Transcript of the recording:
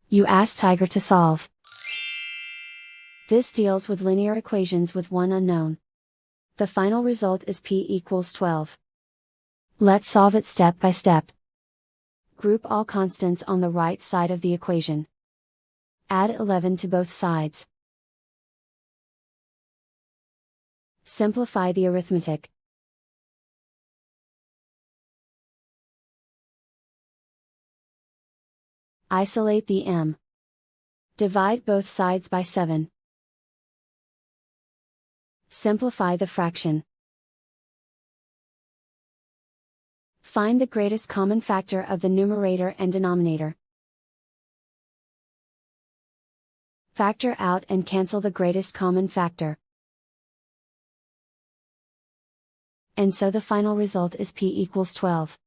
You ask Tiger to solve. This deals with linear equations with one unknown. The final result is p equals 12. Let's solve it step by step. Group all constants on the right side of the equation. Add 11 to both sides. Simplify the arithmetic. Isolate the m. Divide both sides by 7. Simplify the fraction. Find the greatest common factor of the numerator and denominator. Factor out and cancel the greatest common factor. And so the final result is p equals 12.